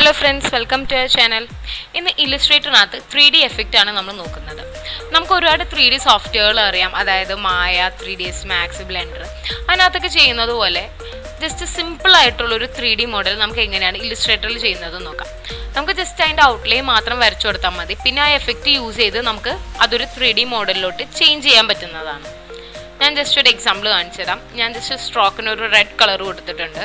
Hello friends, welcome to our channel. ഇന്ന് ഇല്ലുസ്ട്രേറ്ററിനകത്ത് 3D effect ആണ് നമ്മൾ നോക്കുന്നത്. നമുക്ക് ഒരുപാട് 3D സോഫ്റ്റ്വെയറുകൾ അറിയാം, അതായത് മായ, 3ds മാക്സ്, ബ്ലെൻഡർ. അതിനകത്തൊക്കെ ചെയ്യുന്നത് പോലെ ജസ്റ്റ് സിമ്പിൾ ആയിട്ടുള്ളൊരു 3D മോഡൽ നമുക്ക് എങ്ങനെയാണ് ഇല്ലുസ്ട്രേറ്ററിൽ ചെയ്യുന്നത് നോക്കാം. നമുക്ക് ജസ്റ്റ് അതിൻ്റെ ഔട്ട്ലൈൻ മാത്രം വരച്ചു കൊടുത്താൽ മതി. പിന്നെ ആ എഫക്റ്റ് യൂസ് ചെയ്ത് നമുക്ക് അതൊരു 3D മോഡലിലോട്ട് ചേഞ്ച് ചെയ്യാൻ പറ്റുന്നതാണ്. ഞാൻ ജസ്റ്റ് ഒരു എക്സാമ്പിൾ കാണിച്ചു തരാം. ഞാൻ ജസ്റ്റ് സ്ട്രോക്കിന് ഒരു റെഡ് കളർ കൊടുത്തിട്ടുണ്ട്.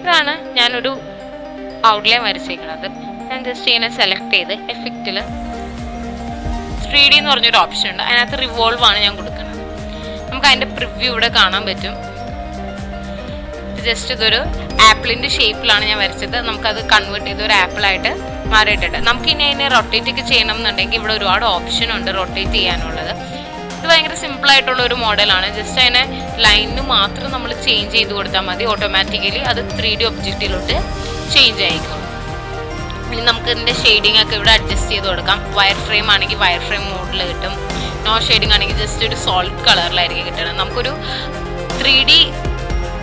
ഇതാണ് ഞാനൊരു ഔട്ട്ലൈൻ വരച്ചേക്കുന്നത്. ഞാൻ ജസ്റ്റ് ഇങ്ങനെ സെലക്ട് ചെയ്ത് എഫക്റ്റിൽ 3D എന്ന് പറഞ്ഞൊരു ഓപ്ഷൻ ഉണ്ട്, അതിനകത്ത് റിവോൾവ് ആണ് ഞാൻ കൊടുക്കുന്നത്. നമുക്ക് അതിൻ്റെ പ്രിവ്യൂ ഇവിടെ കാണാൻ പറ്റും. ജസ്റ്റ് ഇതൊരു ആപ്പിളിൻ്റെ ഷേപ്പിലാണ് ഞാൻ വരച്ചത്. നമുക്കത് കൺവേർട്ട് ചെയ്ത് ഒരു ആപ്പിളായിട്ട് മാറിയിട്ടുണ്ട്. നമുക്കിനി അതിനെ റൊട്ടേറ്റ് ഒക്കെ ചെയ്യണം എന്നുണ്ടെങ്കിൽ ഇവിടെ ഒരുപാട് ഓപ്ഷൻ ഉണ്ട് റൊട്ടേറ്റ് ചെയ്യാനുള്ളത്. ഇത് ഭയങ്കര സിമ്പിളായിട്ടുള്ള ഒരു മോഡലാണ്. ജസ്റ്റ് അതിനെ ലൈനിന് മാത്രം നമ്മൾ ചേഞ്ച് ചെയ്ത് കൊടുത്താൽ മതി. ഓട്ടോമാറ്റിക്കലി അത് 3D ഒബ്ജക്റ്റിലോട്ട് ചേഞ്ച് ആയിരിക്കും. ഇനി നമുക്ക് ഇതിൻ്റെ ഷെയ്ഡിങ് ഒക്കെ ഇവിടെ അഡ്ജസ്റ്റ് ചെയ്ത് കൊടുക്കാം. വയർ ഫ്രെയിം ആണെങ്കിൽ വയർ ഫ്രെയിം മോഡിൽ കിട്ടും. നോ ഷെയ്ഡിങ് ആണെങ്കിൽ ജസ്റ്റ് ഒരു സോളിഡ് കളറിലായിരിക്കും കിട്ടുന്നത്. നമുക്കൊരു 3D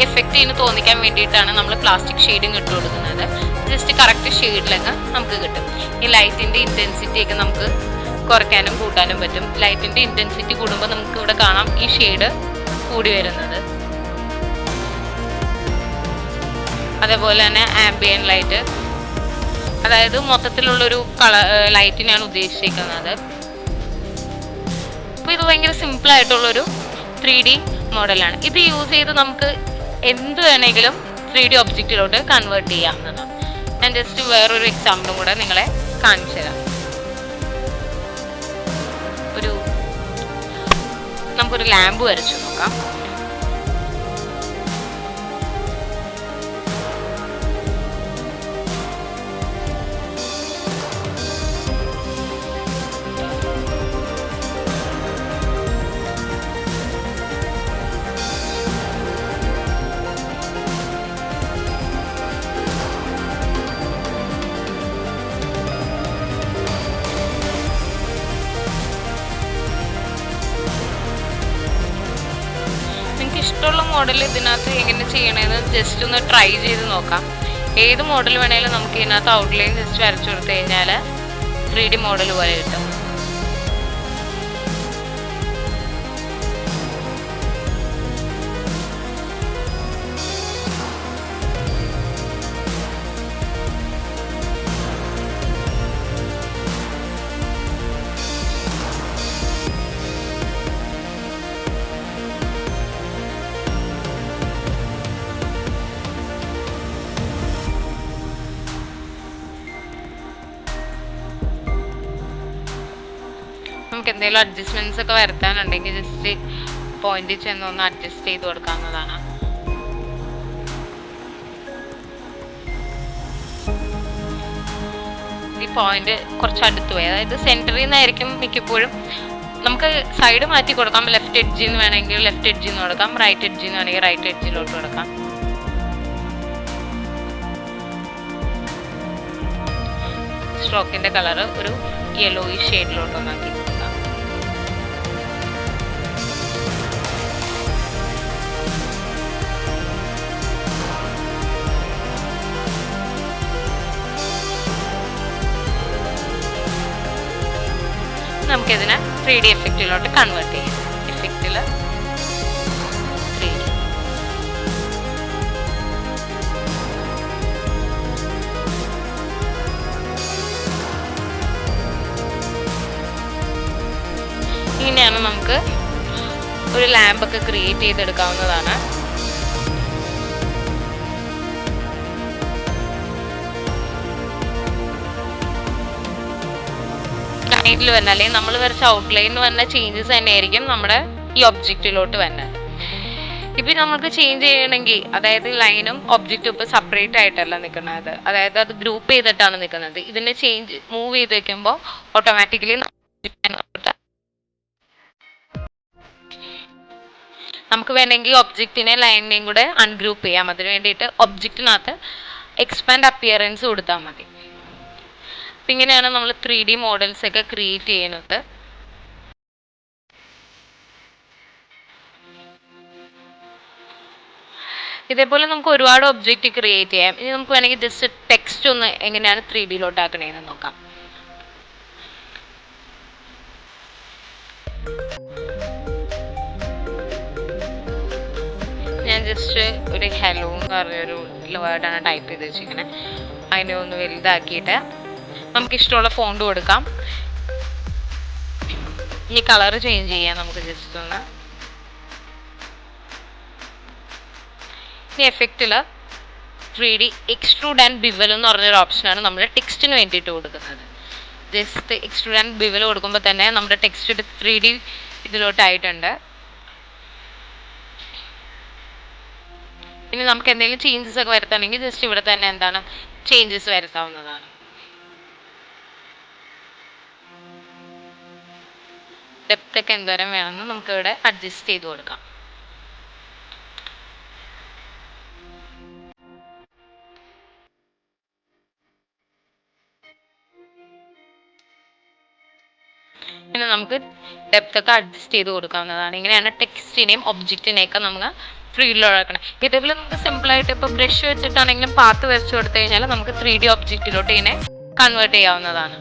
എഫക്റ്റ് തോന്നിക്കാൻ വേണ്ടിയിട്ടാണ് നമ്മൾ പ്ലാസ്റ്റിക് ഷെയ്ഡിങ് ഇട്ട് കൊടുക്കുന്നത്. ജസ്റ്റ് കറക്റ്റ് ഷെയ്ഡിലൊക്കെ നമുക്ക് കിട്ടും. ഈ ലൈറ്റിൻ്റെ ഇൻറ്റൻസിറ്റി ഒക്കെ നമുക്ക് കുറയ്ക്കാനും കൂട്ടാനും പറ്റും. ലൈറ്റിൻ്റെ ഇൻറ്റൻസിറ്റി കൂടുമ്പോൾ നമുക്ക് ഇവിടെ കാണാം ഈ ഷെയ്ഡ് കൂടി വരുന്നത്. അതേപോലെ തന്നെ ആംബിയൻ ലൈറ്റ്, അതായത് മൊത്തത്തിലുള്ളൊരു ലൈറ്റിനെയാണ് ഉദ്ദേശിക്കുന്നത്. അപ്പോൾ ഇത് ഭയങ്കര സിമ്പിളായിട്ടുള്ളൊരു 3D മോഡലാണ്. ഇത് യൂസ് ചെയ്ത് നമുക്ക് എന്ത് വേണമെങ്കിലും 3D ഒബ്ജക്റ്റിലോട്ട് കൺവേർട്ട് ചെയ്യാവുന്നതാണ്. ഞാൻ ജസ്റ്റ് വേറൊരു എക്സാമ്പിളും കൂടെ നിങ്ങളെ കാണിച്ചു തരാം. നമുക്കൊരു ലാമ്പ് വരച്ചു നോക്കാം. ഇഷ്ടമുള്ള മോഡൽ ഇതിനകത്ത് എങ്ങനെ ചെയ്യണമെന്ന് ജസ്റ്റ് ഒന്ന് ട്രൈ ചെയ്ത് നോക്കാം. ഏത് മോഡൽ വേണമെങ്കിലും നമുക്ക് ഇതിനകത്ത് ഔട്ട്ലൈൻ ജസ്റ്റ് വരച്ചു കൊടുത്തു കഴിഞ്ഞാൽ 3D മോഡൽ പോലെ കിട്ടും. നമുക്ക് എന്തെങ്കിലും അഡ്ജസ്റ്റ്മെൻറ്റ്സ് ഒക്കെ വരുത്താനുണ്ടെങ്കിൽ ജസ്റ്റ് പോയിന്റിൽ ചെന്നൊന്ന് അഡ്ജസ്റ്റ് ചെയ്ത് കൊടുക്കാവുന്നതാണ്. ഈ പോയിന്റ് കുറച്ച് അടുത്ത് പോയി, അതായത് സെൻറ്ററിൽ നിന്നായിരിക്കും മിക്കപ്പോഴും. നമുക്ക് സൈഡ് മാറ്റി കൊടുക്കാം. ലെഫ്റ്റ് എഡ്ജിൽ നിന്ന് വേണമെങ്കിൽ ലെഫ്റ്റ് എഡ്ജിൽ നിന്ന് കൊടുക്കാം, റൈറ്റ് എഡ്ജിൽ നിന്ന് വേണമെങ്കിൽ റൈറ്റ് എഡ്ജിലോട്ട് കൊടുക്കാം. സ്ട്രോക്കിൻ്റെ കളർ ഒരു യെല്ലോയിഷ് ഷെയ്ഡിലോട്ടൊന്നാക്കി കൊടുക്കാം. നമുക്കിതിനെ 3D എഫക്റ്റിലോട്ട് കൺവേർട്ട് ചെയ്യാം. എഫക്റ്റിൽ 3D. ഇങ്ങനെയാണ് നമുക്ക് ഒരു ലാമ്പൊക്കെ ക്രിയേറ്റ് ചെയ്തെടുക്കാവുന്നതാണ്. ലൈനിൽ വന്ന അല്ലെങ്കിൽ നമ്മൾ വരച്ച ഔട്ട്ലൈനിൽ വന്ന ചേഞ്ചസ് തന്നെയായിരിക്കും നമ്മുടെ ഈ ഒബ്ജക്റ്റിലോട്ട് വരുന്നത്. ഇപ്പം നമുക്ക് ചേഞ്ച് ചെയ്യണമെങ്കിൽ, അതായത് ലൈനും ഒബ്ജക്റ്റും ഇപ്പോൾ സെപ്പറേറ്റ് ആയിട്ടല്ല നിൽക്കുന്നത്, അതായത് അത് ഗ്രൂപ്പ് ചെയ്തിട്ടാണ് നിൽക്കുന്നത്. ഇതിനെ മൂവ് ചെയ്ത് വെക്കുമ്പോൾ ഓട്ടോമാറ്റിക്കലി നമുക്ക് വേണമെങ്കിൽ ഒബ്ജക്റ്റിനെ ലൈനിനെയും കൂടെ അൺഗ്രൂപ്പ് ചെയ്യാം. അതിന് വേണ്ടിയിട്ട് ഒബ്ജക്റ്റിനകത്ത് എക്സ്പാൻഡ് അപ്പിയറൻസ് കൊടുത്താൽ മതി. അപ്പം ഇങ്ങനെയാണ് നമ്മൾ 3D മോഡൽസ് ഒക്കെ ക്രിയേറ്റ് ചെയ്യുന്നത്. ഇതേപോലെ നമുക്ക് ഒരുപാട് ഒബ്ജക്റ്റ് ക്രിയേറ്റ് ചെയ്യാം. ഇനി നമുക്ക് വേണമെങ്കിൽ ജസ്റ്റ് ടെക്സ്റ്റ് ഒന്ന് എങ്ങനെയാണ് 3D ആക്കണേന്ന് നോക്കാം. ഞാൻ ജസ്റ്റ് ഒരു ഹലോ എന്ന് പറഞ്ഞൊരു വേർഡാണ് ടൈപ്പ് ചെയ്ത് വെച്ചിരിക്കുന്നത്. അതിനെ ഒന്ന് വലുതാക്കിയിട്ട് നമുക്കിഷ്ടമുള്ള ഫോണ്ട് കൊടുക്കാം. ഈ കളർ ചേഞ്ച് ചെയ്യാം നമുക്ക് ജസ്റ്റ് ഒന്ന്. ഈ എഫക്റ്റിൽ 3D എക്സ്ട്രൂഡ് ആൻഡ് ബിവൽ എന്ന് പറഞ്ഞൊരു ഓപ്ഷനാണ് നമ്മൾ ടെക്സ്റ്റിന് വേണ്ടിയിട്ട് കൊടുക്കുന്നത്. ജസ്റ്റ് എക്സ്ട്രൂഡ് ആൻഡ് ബിവൽ കൊടുക്കുമ്പോൾ തന്നെ നമ്മുടെ ടെക്സ്റ്റ് 3D ഇതിലോട്ടായിട്ടുണ്ട്. ഇനി നമുക്ക് എന്തെങ്കിലും ചേഞ്ചസ് ഒക്കെ വരുത്താണെങ്കിൽ ജസ്റ്റ് ഇവിടെ തന്നെ എന്താണ് ചേഞ്ചസ് വരുത്താവുന്നതാണ്. ഡെപ്ത് ഒക്കെ എന്തോരം വേണമെന്ന് നമുക്ക് ഇവിടെ അഡ്ജസ്റ്റ് ചെയ്ത് കൊടുക്കാം. പിന്നെ നമുക്ക് ഡെപ്ത് ഒക്കെ അഡ്ജസ്റ്റ് ചെയ്ത് കൊടുക്കാവുന്നതാണ്. ഇങ്ങനെയാണ് ടെക്സ്റ്റിനെയും ഒബ്ജക്റ്റിനെയൊക്കെ നമുക്ക് 3D ആക്കണം. ഇതേപോലെ നമുക്ക് സിമ്പിളായിട്ട് ഇപ്പോൾ ബ്രഷ് വെച്ചിട്ടാണെങ്കിലും പാത്ത് വരച്ചു കൊടുത്തു കഴിഞ്ഞാൽ നമുക്ക് 3D ഒബ്ജക്റ്റിലോട്ട് ഇതിനെ കൺവേർട്ട് ചെയ്യാവുന്നതാണ്.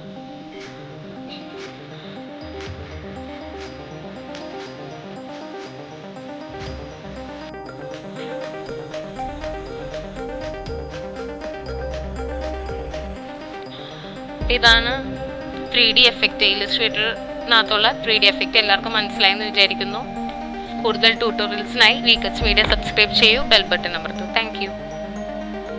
ഇതാണ് 3D എഫക്റ്റ്. ഇല്ലസ്ട്രേറ്ററിനകത്തുള്ള 3D എഫക്റ്റ് എല്ലാവർക്കും മനസ്സിലായെന്ന് വിചാരിക്കുന്നു. കൂടുതൽ ട്യൂട്ടോറിയൽസിനായി വികച്ച് മീഡിയ സബ്സ്ക്രൈബ് ചെയ്യൂ, ബെൽ ബട്ടൺ അമർത്തൂ. Thank U.